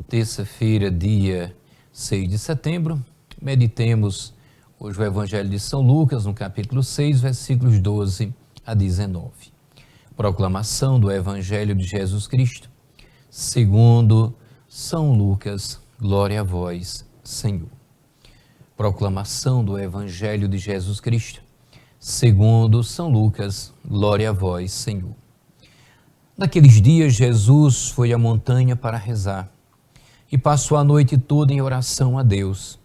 Terça-feira, dia 6 de setembro, meditemos hoje o Evangelho de São Lucas, no capítulo 6, versículos 12 a 19. Proclamação do Evangelho de Jesus Cristo, segundo São Lucas. Glória a vós, Senhor. Proclamação do Evangelho de Jesus Cristo, segundo São Lucas. Glória a vós, Senhor. Naqueles dias, Jesus foi à montanha para rezar e passou a noite toda em oração a Deus.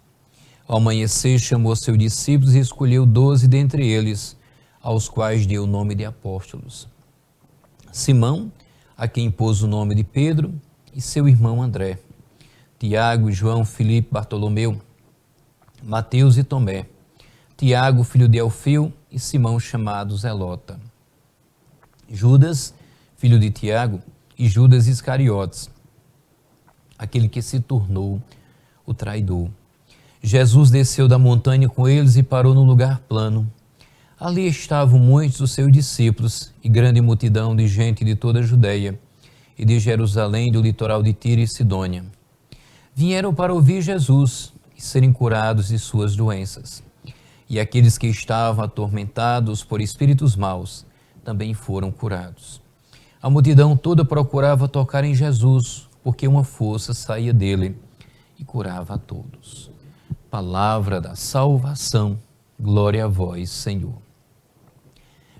Ao amanhecer, chamou seus discípulos e escolheu 12 dentre eles, aos quais deu o nome de apóstolos. Simão, a quem pôs o nome de Pedro, e seu irmão André, Tiago, João, Filipe, Bartolomeu, Mateus e Tomé, Tiago, filho de Alfeu, e Simão, chamado Zelota, Judas, filho de Tiago, e Judas Iscariotes, aquele que se tornou o traidor. Jesus desceu da montanha com eles e parou num lugar plano. Ali estavam muitos dos seus discípulos e grande multidão de gente de toda a Judeia e de Jerusalém, do litoral de Tiro e Sidônia. Vieram para ouvir Jesus e serem curados de suas doenças. E aqueles que estavam atormentados por espíritos maus também foram curados. A multidão toda procurava tocar em Jesus, porque uma força saía dele e curava a todos. Palavra da salvação, glória a vós, Senhor.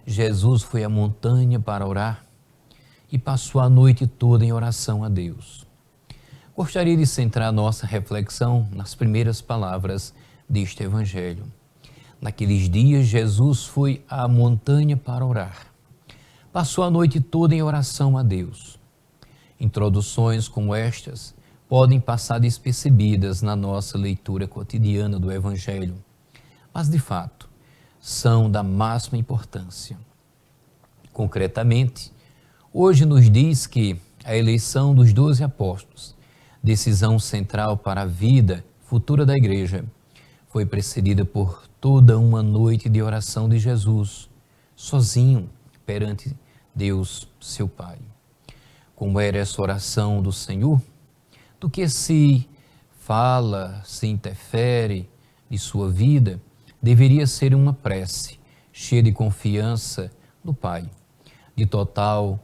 Jesus foi à montanha para orar e passou a noite toda em oração a Deus. Gostaria de centrar nossa reflexão nas primeiras palavras deste Evangelho. Naqueles dias, Jesus foi à montanha para orar. Passou a noite toda em oração a Deus. Introduções como estas podem passar despercebidas na nossa leitura cotidiana do Evangelho, mas de fato são da máxima importância. Concretamente, hoje nos diz que a eleição dos 12 apóstolos, decisão central para a vida futura da Igreja, foi precedida por toda uma noite de oração de Jesus, sozinho perante Deus, seu Pai. Como era essa oração do Senhor? Do que se fala, se interfere de sua vida, deveria ser uma prece cheia de confiança no Pai, de total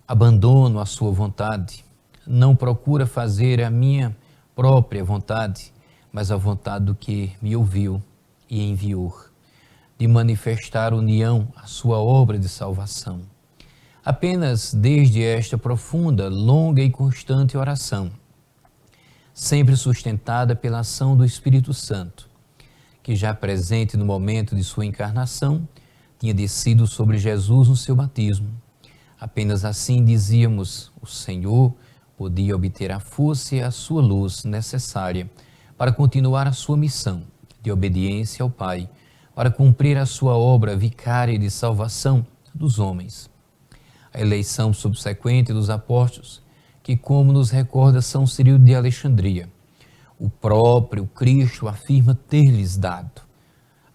abandono à sua vontade. Não procura fazer a minha própria vontade, mas a vontade do que me ouviu e enviou, de manifestar união à sua obra de salvação. Apenas desde esta profunda, longa e constante oração, sempre sustentada pela ação do Espírito Santo, que já presente no momento de sua encarnação, tinha descido sobre Jesus no seu batismo. Apenas assim dizíamos, o Senhor podia obter a força e a sua luz necessária para continuar a sua missão de obediência ao Pai, para cumprir a sua obra vicária de salvação dos homens. A eleição subsequente dos apóstolos, que, como nos recorda São Cirilo de Alexandria, o próprio Cristo afirma ter-lhes dado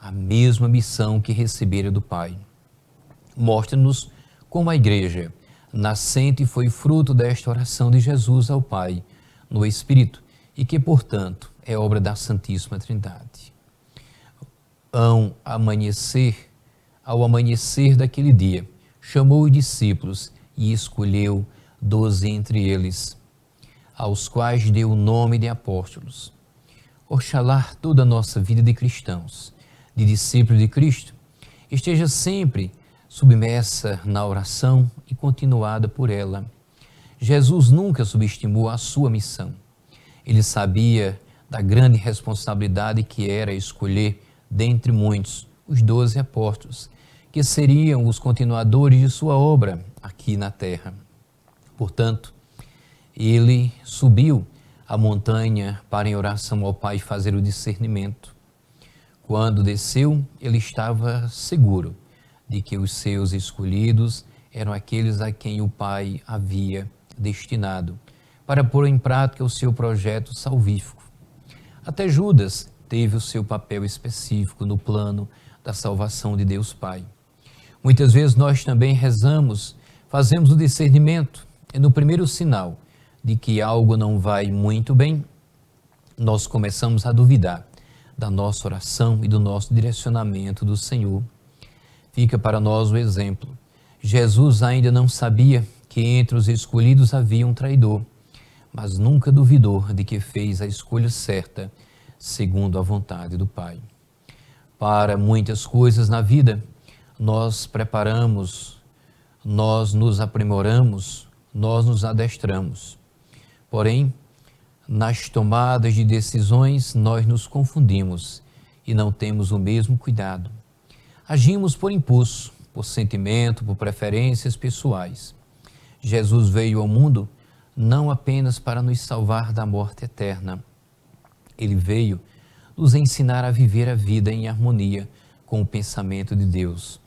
a mesma missão que recebera do Pai. Mostra-nos como a Igreja nascente foi fruto desta oração de Jesus ao Pai no Espírito e que, portanto, é obra da Santíssima Trindade. Ao amanhecer daquele dia, chamou os discípulos e escolheu 12 entre eles, aos quais deu o nome de apóstolos. Oxalá toda a nossa vida de cristãos, de discípulos de Cristo, esteja sempre submersa na oração e continuada por ela. Jesus nunca subestimou a sua missão. Ele sabia da grande responsabilidade que era escolher, dentre muitos, os 12 apóstolos, que seriam os continuadores de sua obra aqui na terra. Portanto, ele subiu a montanha para em oração ao Pai fazer o discernimento. Quando desceu, ele estava seguro de que os seus escolhidos eram aqueles a quem o Pai havia destinado para pôr em prática o seu projeto salvífico. Até Judas teve o seu papel específico no plano da salvação de Deus Pai. Muitas vezes nós também rezamos, fazemos o discernimento, e no primeiro sinal de que algo não vai muito bem, nós começamos a duvidar da nossa oração e do nosso direcionamento do Senhor. Fica para nós o exemplo. Jesus ainda não sabia que entre os escolhidos havia um traidor, mas nunca duvidou de que fez a escolha certa, segundo a vontade do Pai. Para muitas coisas na vida, nós preparamos, nós nos aprimoramos, nós nos adestramos. Porém, nas tomadas de decisões, nós nos confundimos e não temos o mesmo cuidado. Agimos por impulso, por sentimento, por preferências pessoais. Jesus veio ao mundo não apenas para nos salvar da morte eterna. Ele veio nos ensinar a viver a vida em harmonia com o pensamento de Deus.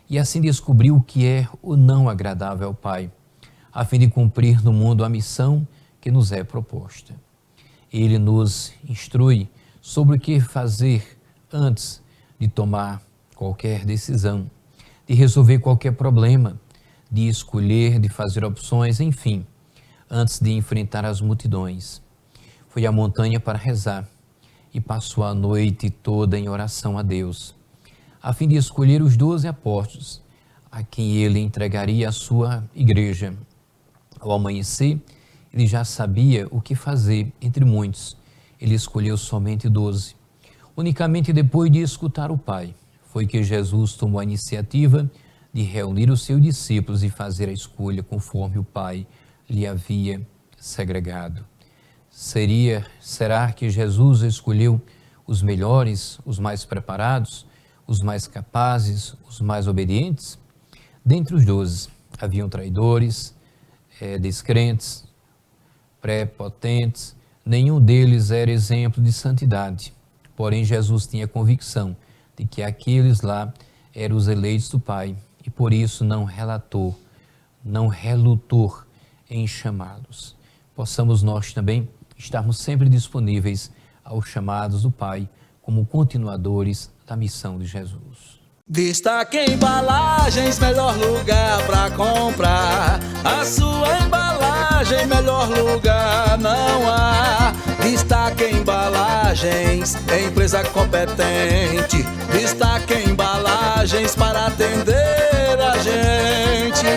E assim descobrir o que é o não agradável ao Pai, a fim de cumprir no mundo a missão que nos é proposta. Ele nos instrui sobre o que fazer antes de tomar qualquer decisão, de resolver qualquer problema, de escolher, de fazer opções, enfim, antes de enfrentar as multidões. Foi à montanha para rezar e passou a noite toda em oração a Deus, a fim de escolher os 12 apóstolos, a quem ele entregaria a sua igreja. Ao amanhecer, ele já sabia o que fazer entre muitos. Ele escolheu somente 12. Unicamente depois de escutar o Pai, foi que Jesus tomou a iniciativa de reunir os seus discípulos e fazer a escolha conforme o Pai lhe havia segregado. Será que Jesus escolheu os melhores, os mais preparados, os mais capazes, os mais obedientes? Dentre os 12, haviam traidores, descrentes, prepotentes, nenhum deles era exemplo de santidade. Porém, Jesus tinha convicção de que aqueles lá eram os eleitos do Pai e por isso não relutou em chamá-los. Possamos nós também estarmos sempre disponíveis aos chamados do Pai como continuadores da missão de Jesus. Destaque Embalagens, melhor lugar para comprar. A sua embalagem, melhor lugar não há. Destaque Embalagens, empresa competente. Destaque Embalagens para atender a gente.